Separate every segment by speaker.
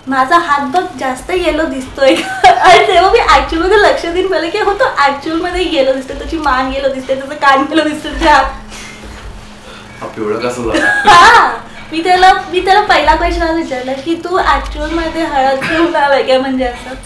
Speaker 1: माझा हात बघ जास्त येलो दिसतोय आणि तेव्हा मी ऍक्च्युअल मध्ये लक्ष देऊन पाहिलं की हो तो ऍक्च्युअल मध्ये येलो दिसतोय, त्याची मान येलो दिसते, त्याचं कान येलो दिसतो, त्याचे हात
Speaker 2: एवढं कसं झालं.
Speaker 1: हा मी त्याला पहिला क्वेश्चन विचारला की तू ऍक्च्युअल मध्ये हळद घेऊन आलाय का, म्हणजे असं.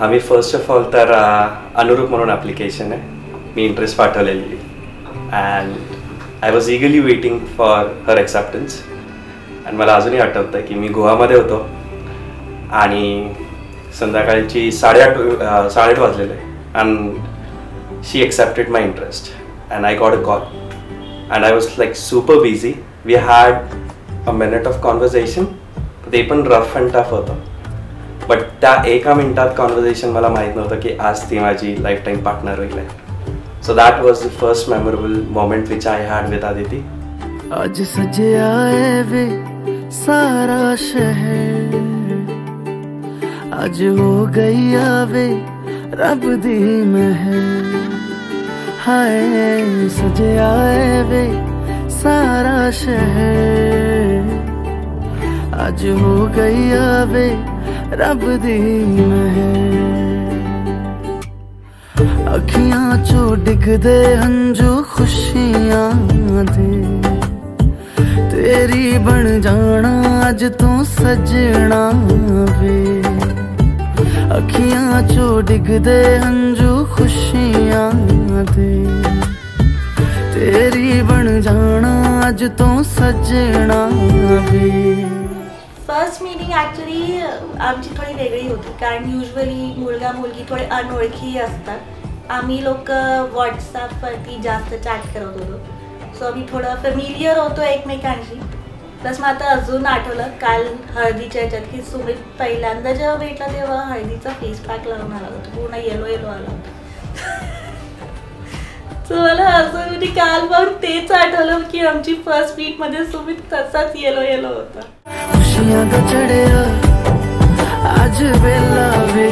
Speaker 3: आम्ही फर्स्ट ऑफ ऑल तर अनुरूप म्हणून ॲप्लिकेशन आहे, मी इंटरेस्ट पाठवलेली and I was eagerly waiting for her acceptance. आणि मला अजूनही आठवतं की मी गोवामध्ये होतो आणि संध्याकाळची 8:30 वाजलेले and she accepted my interest and I got a call and I was like super busy. We had a minute of conversation, ते पण रफ अँड टफ होतं. बट त्या एका मिनिटात कॉन्व्हर्सेशन मला माहीत नव्हतं की आज ती माझी लाईफ टाईम पार्टनर होईल. So that was the first memorable moment which I had with Aditi.
Speaker 4: आज सजया है वे सारा शहर, आज हो गई आवे रब दी महर. हाय सजया है वे सारा शहर, आज हो गई आवे रब दी महर. अखियां चो डिगदे हंजू खुशियां दे, तेरी बन जाना अज तू सजना वे. अखियां चो डिगदे हंजू खुशियां दे, तेरी बन जाना अज तू सजना वे.
Speaker 1: फर्स्ट मीटिंग ॲक्च्युली आमची थोडी वेगळी होती, कारण युजली मुलगा मुलगी थोडे अनोळखी असतात. आम्ही लोक व्हॉट्सॲपवरती जास्त चॅट करत होतो, सो आम्ही थोडं फेमिलियर होतो एकमेकांशी. प्लस मग आता अजून आठवलं काल हळदीच्या ह्याच्यात की सुमित पहिल्यांदा जेव्हा भेटला तेव्हा हळदीचा फेस पॅक लावून आला होता, पूर्ण येलो येलो आला होता. सो मला असं म्हणजे काल मग तेच आठवलं की आमची फर्स्ट मीट मध्ये सुमित तसाच येलो येलो होता.
Speaker 4: खुशियां दा चढ़िया आज वेला वे,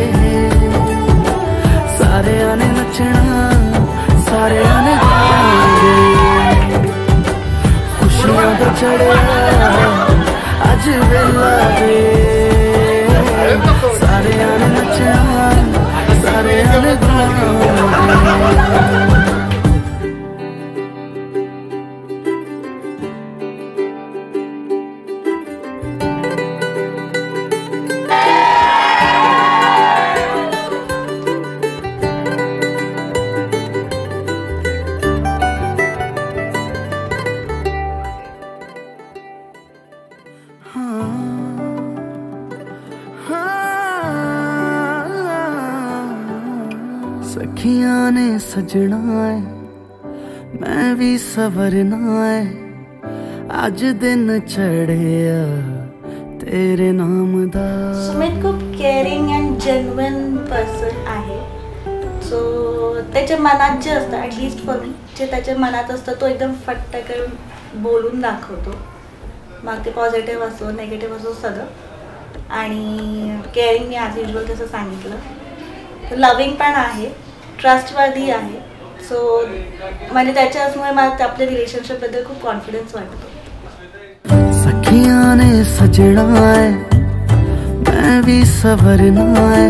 Speaker 4: सारे आने नचना सारे आने गाने. खुशियां दा चढ़िया आज वेला वे, सारे आने नचना सारे आने गाने. सखियां ने सजना है मैं भी सवरना है, आज दिन चढ़िया तेरे नाम दा.
Speaker 1: सुमित खूप केअरिंग अँड जेन्युइन पर्सन आहे. सो त्याच्या मनात जे असतं, ॲटलिस्ट फॉर मी, जे त्याच्या मनात असतं तो एकदम फट्ट करून बोलून दाखवतो. मग ते पॉझिटिव्ह असो नेगेटिव्ह असो सगळं. आणि केअरिंग मी ॲज युजल तसं सांगितलं. लविंग पण आहे, ट्रस्टवर्दी आहे. सो म्हणजे त्याच्यामुळे मला आपल्या रिलेशनशिपबद्दल खूप कॉन्फिडन्स वाटतो.
Speaker 4: सखियां ने सजना है मैं भी सवरना है,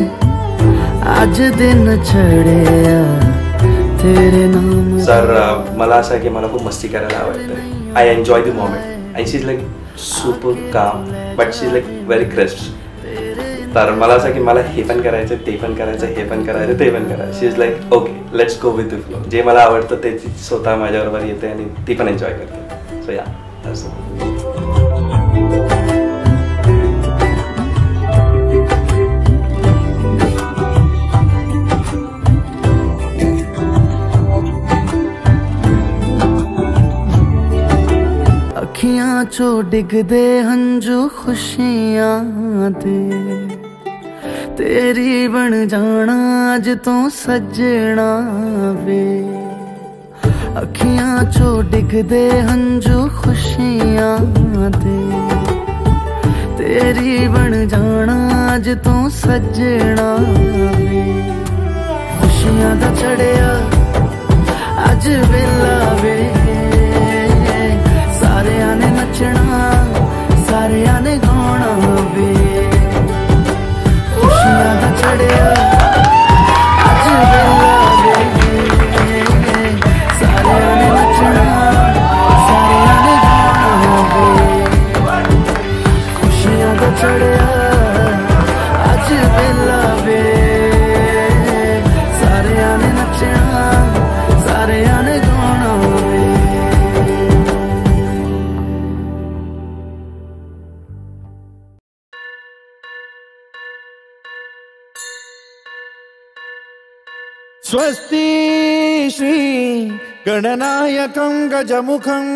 Speaker 4: आज दिन चढ़िया तेरे नाम.
Speaker 3: सर मला असं आहे की मला खूप मस्ती करायला आवडतं. I enjoy the moment and she is like super calm but she is like very crisp. तर मला असं की मला हे पण करायचं, ते पण करायचं, हे पण करायचं, ते पण करायचं. She is like okay let's go with the flow. जे मला आवडतं ते स्वतः माझ्याबरोबर येते आणि ती पण एन्जॉय करते. सो या
Speaker 4: अखियां चो डिगदे हंजू खुशियां दे, तेरी बन जाना अज तो सजना वे अखियां चो डिगदे हंजू खुशियां दे तेरी बन जाना अज तो सजना वे खुशियां दा चढ़िया अज वेला वे सारियां ने नचना सारियां ने गाना वे खुशियां दा चढ़िया अज वेला वे सारियां ने नचना सारियां ने गाना वे खुशियां दा चढ़िया अज वेला वे सारियां ने नचना सारियां ने गाना वे
Speaker 2: स्वस्ति श्री गणनायकं गजमुखं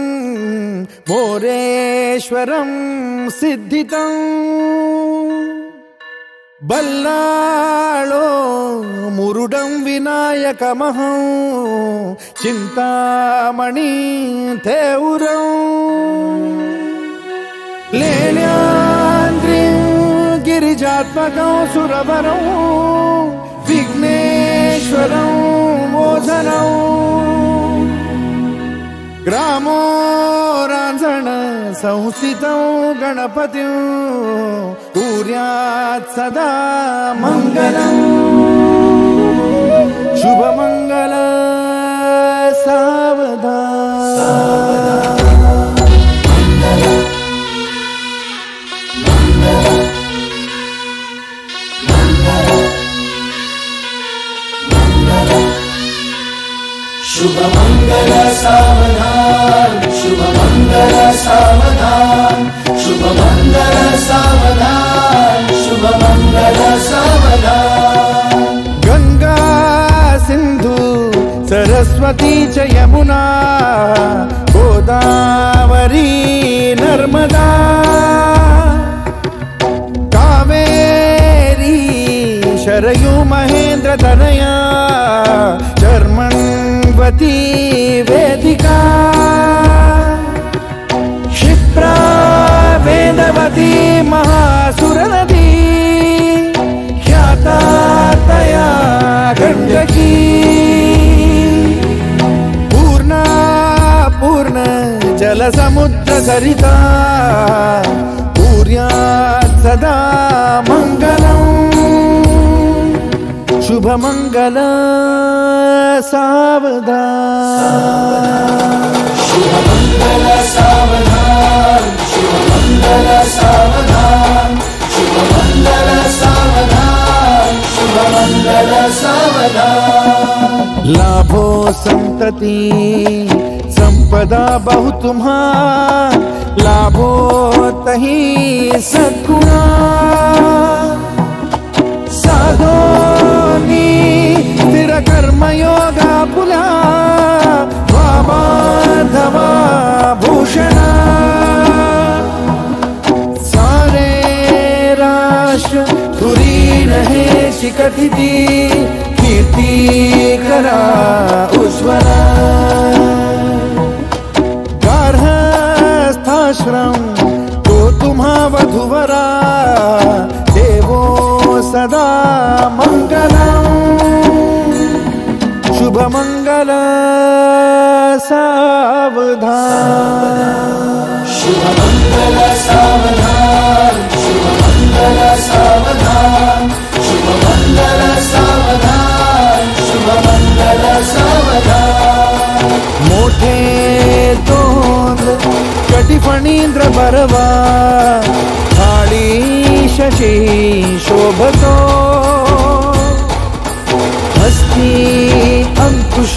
Speaker 2: मोरेश्वरं सिद्धितं बल्लाळो मुरुडं विनायकमहं चिन्तामणि थेउरं लेल्याद्रिं गिरिजात्मकं सुरवरं विघ्नेश्वरं मोचनं ग्रामो रांझण संस्थितं गणपतिं कुर्यात् सदा मङ्गलम् शुभमङ्गल सावधान
Speaker 5: शुभ मंगल सावधान शुभ मंगल सावधान शुभ मंगल सावधान शुभ मंगल सावधान
Speaker 2: गंगा सिंधु सरस्वती च यमुना गोदावरी नर्मदा कावेरी शरयू महेंद्र तनया चर्मण्वती वेदिका क्षिप्रा वेदवती महासुरनदी ख्याता तया गण्डकी पूर्णा पूर्ण जल समुद्र सरिता कुर्यात् सदा मङ्गलम् शुभ मंगल सावधान
Speaker 5: शुभ मंगल सावधान शुभ मंगल सावधान शुभ मंगल सावधान शुभ मंगल सावधान
Speaker 2: लाभो संतति संपदा बहु तुम्हार लाभो तही सद्गुणा साधोनी स्थिर कर्मयोगा पुला वामाधवा भूषणा सारे राष्ट्र धुरी रहे शिखतिथि कीर्ति करा उज्ज्वला गार्हस्थाश्रम तो तुम्हा वधुवरा देवो सदा मंगलम् शुभ मंगल सावधान
Speaker 5: शुभ मंगल सावधान शुभ मंगल सावधान शुभ मंगल सावधान शुभ मंगल सावधान
Speaker 2: मोठे तोंड कटिफणींद्र बरवा थाळी शशी शोभतो हस्ती अंकुश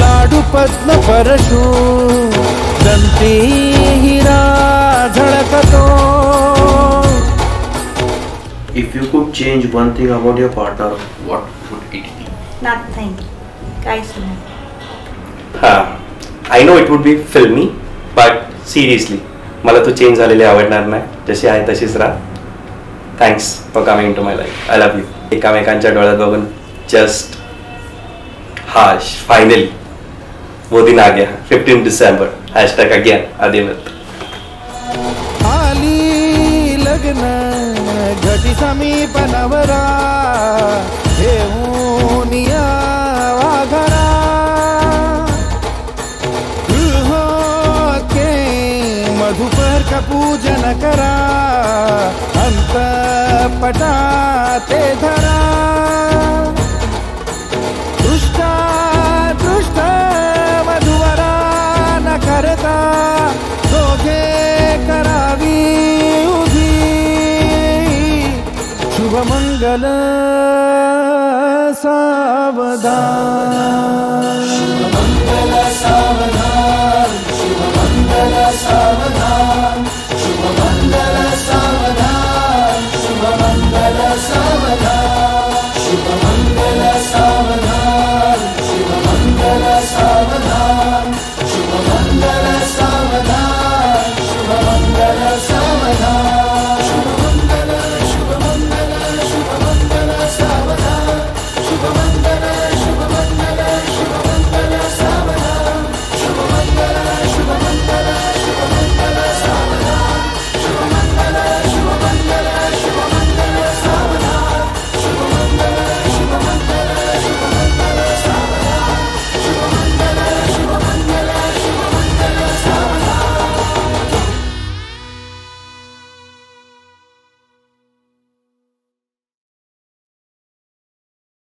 Speaker 2: लाडू पद्म परशु दंती हीरा झळकतो
Speaker 6: If you could change one thing about your partner, what would it be?
Speaker 1: Nothing. काहीच नाही.
Speaker 3: I know it would be filmy, but seriously, मला तू चेंज झालेली आवडणार नाही. जशी आहे तशीच राहा. Thanks for coming into my life. I love you. एकामेकांच्या डोळ्यात बघून जस्ट हाश फायनली वो दिन आ गया. 15 डिसेंबर #अगेन आदिमत.
Speaker 2: आली लग्न घटी समीप नवरा घेऊन यावा घरा गृहोके मधुपर का पूजन करा अंतपटा ते धरा दृष्टा दृष्ट मधुवरा न करता दोघे करावी उभी शुभमंगल सावधान.